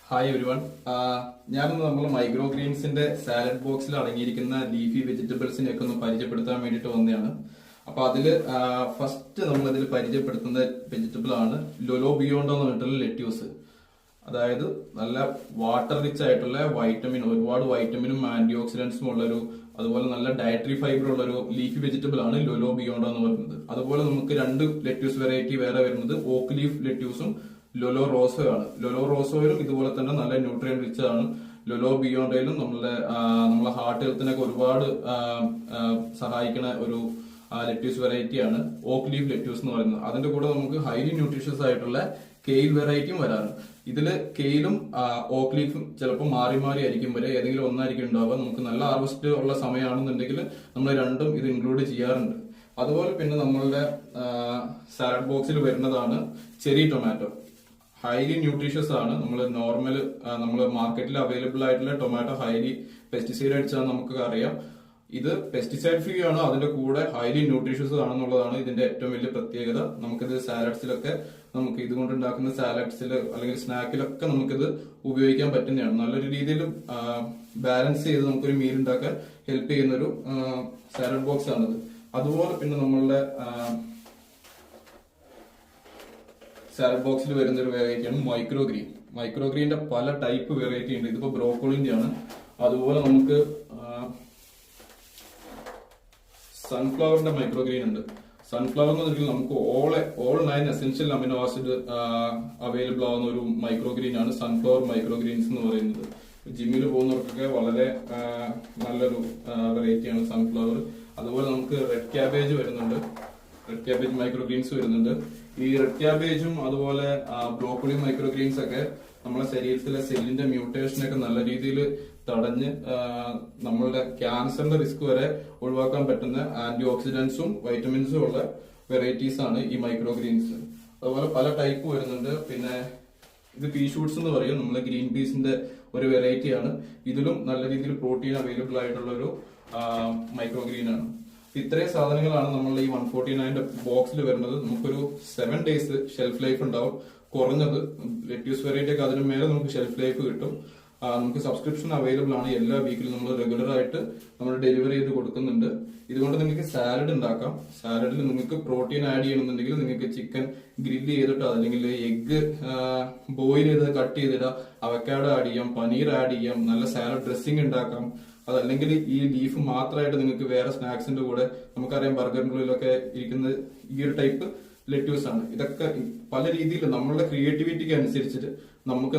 Hi everyone. ഞാനിന്ന് നമ്മൾ micro ഗ്രീൻസിന്റെ salad ബോക്സിൽ അടങ്ങിയിരിക്കുന്ന ലീഫി വെജിറ്റബിൾസിനെ ഒക്കെ ഒന്ന് പരിചയപ്പെടുത്താൻ വേണ്ടിയിട്ട് വന്നതാണ്. അപ്പൊ അതില് ഫസ്റ്റ് നമ്മൾ ഇതിൽ പരിചയപ്പെടുത്തുന്ന വെജിറ്റബിൾ ആണ് ലൊലോ ബിയോണ്ടോ എന്ന് പറഞ്ഞിട്ടുള്ള ലെറ്റ്യൂസ്. അതായത് നല്ല വാട്ടർ റിച്ച് ആയിട്ടുള്ള വൈറ്റമിൻ, ഒരുപാട് വൈറ്റമിനും ആന്റി ഓക്സിഡൻസും ഉള്ളൊരു, അതുപോലെ നല്ല ഡയറ്ററി ഫൈബർ ഉള്ളൊരു ലീഫി വെജിറ്റബിൾ ആണ് ലൊലോ ബിയോണ്ടോ എന്ന് പറയുന്നത്. അതുപോലെ നമുക്ക് രണ്ട് ലെറ്റ്യൂസ് വെറൈറ്റി വേറെ വരുന്നത് ഓക്ക് ലീഫ് ലെറ്റ്യൂസും ലൊലോ റോസോ ആണ്. ലൊലോ റോസോയിലും ഇതുപോലെ തന്നെ നല്ല ന്യൂട്രിയൻ റിച്ച് ആണ്. ലൊലോ ബിയോണ്ടയിലും നമ്മളെ ഹാർട്ട് ഹെൽത്തിനൊക്കെ ഒരുപാട് സഹായിക്കുന്ന ഒരു ലെറ്റ്യൂസ് വെറൈറ്റി ആണ് ഓക്ക് ലീഫ് ലെറ്റ്യൂസ് എന്ന് പറയുന്നത്. അതിന്റെ കൂടെ നമുക്ക് ഹൈലി ന്യൂട്രീഷ്യസ് ആയിട്ടുള്ള കെയിൽ വെറൈറ്റിയും വരാറ്. ഇതില് കെയിലും ഓക്ക് ലീഫും ചിലപ്പോൾ മാറി മാറി ആയിരിക്കും വരെ, ഏതെങ്കിലും ഒന്നായിരിക്കും ഉണ്ടാവുക. നമുക്ക് നല്ല ഹാർവസ്റ്റ് ഉള്ള സമയമാണെന്നുണ്ടെങ്കിൽ നമ്മൾ രണ്ടും ഇത് ഇൻക്ലൂഡ് ചെയ്യാറുണ്ട്. അതുപോലെ പിന്നെ നമ്മളുടെ സാലഡ് ബോക്സിൽ വരുന്നതാണ് ചെറി ടൊമാറ്റോ. ഹൈലി ന്യൂട്രീഷ്യസ് ആണ്. നമ്മൾ മാർക്കറ്റിൽ അവൈലബിൾ ആയിട്ടുള്ള ടൊമാറ്റോ ഹൈലി പെസ്റ്റിസൈഡ് അടിച്ചാൽ നമുക്ക് അറിയാം. ഇത് പെസ്റ്റിസൈഡ് ഫ്രീ ആണ്, അതിന്റെ കൂടെ ഹൈലി ന്യൂട്രീഷ്യസ് ആണെന്നുള്ളതാണ് ഇതിന്റെ ഏറ്റവും വലിയ പ്രത്യേകത. നമുക്കിത് സാലഡ്സിലൊക്കെ, നമുക്ക് ഇതുകൊണ്ട് ഉണ്ടാക്കുന്ന സാലഡ്സിൽ അല്ലെങ്കിൽ സ്നാക്കിലൊക്കെ നമുക്കിത് ഉപയോഗിക്കാൻ പറ്റുന്നതാണ്. നല്ലൊരു രീതിയിൽ ബാലൻസ് ചെയ്ത് നമുക്കൊരു മീൽ ഉണ്ടാക്കാൻ ഹെൽപ്പ് ചെയ്യുന്ന ഒരു സാലഡ് ബോക്സ് ആണിത്. അതുപോലെ പിന്നെ നമ്മളുടെ സാലഡ് ബോക്സിൽ വരുന്ന ഒരു വെറൈറ്റിയാണ് മൈക്രോ ഗ്രീൻ. മൈക്രോ ഗ്രീന്റെ പല ടൈപ്പ് വെറൈറ്റി ഉണ്ട്. ഇതിപ്പോ ബ്രോക്കോളിന്റെ ആണ്. അതുപോലെ നമുക്ക് സൺഫ്ലവറിന്റെ മൈക്രോ ഗ്രീൻ ഉണ്ട്. സൺഫ്ലവർ എന്ന് പറഞ്ഞാൽ നമുക്ക് all 9 essential amino acid available ആവുന്ന ഒരു മൈക്രോ ഗ്രീൻ ആണ് സൺഫ്ലവർ മൈക്രോ ഗ്രീൻസ് എന്ന് പറയുന്നത്. ജിമ്മിൽ പോകുന്നവർക്കൊക്കെ വളരെ നല്ലൊരു വെറൈറ്റിയാണ് സൺഫ്ലവർ. അതുപോലെ നമുക്ക് റെഡ് ക്യാബേജ് വരുന്നുണ്ട്. റെഡ് ക്യാബേജ് മൈക്രോ ഗ്രീൻസ് വരുന്നുണ്ട്. ഈ റെഡ് ക്യാബേജും അതുപോലെ ബ്രോക്കോളി മൈക്രോ ഗ്രീൻസ് ഒക്കെ നമ്മുടെ ശരീരത്തിലെ സെല്ലിന്റെ മ്യൂട്ടേഷനൊക്കെ നല്ല രീതിയിൽ തടഞ്ഞ് നമ്മളുടെ ക്യാൻസറിന്റെ റിസ്ക് വരെ ഒഴിവാക്കാൻ പറ്റുന്ന ആന്റി ഓക്സിഡൻസും വൈറ്റമിൻസും ഉള്ള വെറൈറ്റീസ് ആണ് ഈ മൈക്രോ ഗ്രീൻസ്. അതുപോലെ പല ടൈപ്പ് വരുന്നുണ്ട്. പിന്നെ ഇത് പീ ഷൂട്ട്സ് എന്ന് പറയും. നമ്മളെ ഗ്രീൻ പീസിന്റെ ഒരു വെറൈറ്റി ആണ്. ഇതിലും നല്ല രീതിയിൽ പ്രോട്ടീൻ അവൈലബിൾ ആയിട്ടുള്ള ഒരു മൈക്രോ ഗ്രീൻ ആണ്. ഇത്രയും സാധനങ്ങളാണ് നമ്മൾ ഈ 149 ബോക്സിൽ വരുന്നത്. നമുക്കൊരു 7 days ഷെൽഫ് ലൈഫ് ഉണ്ടാവും. കുറഞ്ഞത് ലെറ്റ്യൂസ് വെറൈറ്റി ഒക്കെ അതിന് മേലെ നമുക്ക് ഷെൽഫ് ലൈഫ് കിട്ടും. നമുക്ക് സബ്സ്ക്രിപ്ഷൻ അവൈലബിൾ ആണ്. എല്ലാ വീക്കിലും നമ്മൾ റെഗുലർ ആയിട്ട് നമ്മൾ ഡെലിവറി ചെയ്ത് കൊടുക്കുന്നുണ്ട്. ഇതുകൊണ്ട് നിങ്ങൾക്ക് സാലഡ് ഉണ്ടാക്കാം. സാലഡിൽ നിങ്ങൾക്ക് പ്രോട്ടീൻ ആഡ് ചെയ്യണമെന്നുണ്ടെങ്കിൽ നിങ്ങൾക്ക് ചിക്കൻ ഗ്രില്ല് ചെയ്തിട്ടോ അല്ലെങ്കിൽ എഗ് ബോയിൽ ചെയ്ത് കട്ട് ചെയ്തിടാം, അവക്കാഡോ ആഡ് ചെയ്യാം, പനീർ ആഡ് ചെയ്യാം, നല്ല സാലഡ് ഡ്രസ്സിംഗ് ഉണ്ടാക്കാം. അതല്ലെങ്കിൽ ഈ ലീഫ് മാത്രമായിട്ട് നിങ്ങൾക്ക് വേറെ സ്നാക്സിന്റെ കൂടെ, നമുക്കറിയാം ബർഗറിന്റെ ഉള്ളിലൊക്കെ ഇരിക്കുന്നത് ഈ ഒരു ടൈപ്പ് ലെറ്റ്യൂസ് ആണ്. ഇതൊക്കെ പല രീതിയിൽ നമ്മളുടെ ക്രിയേറ്റിവിറ്റിക്ക് അനുസരിച്ചിട്ട് നമുക്ക്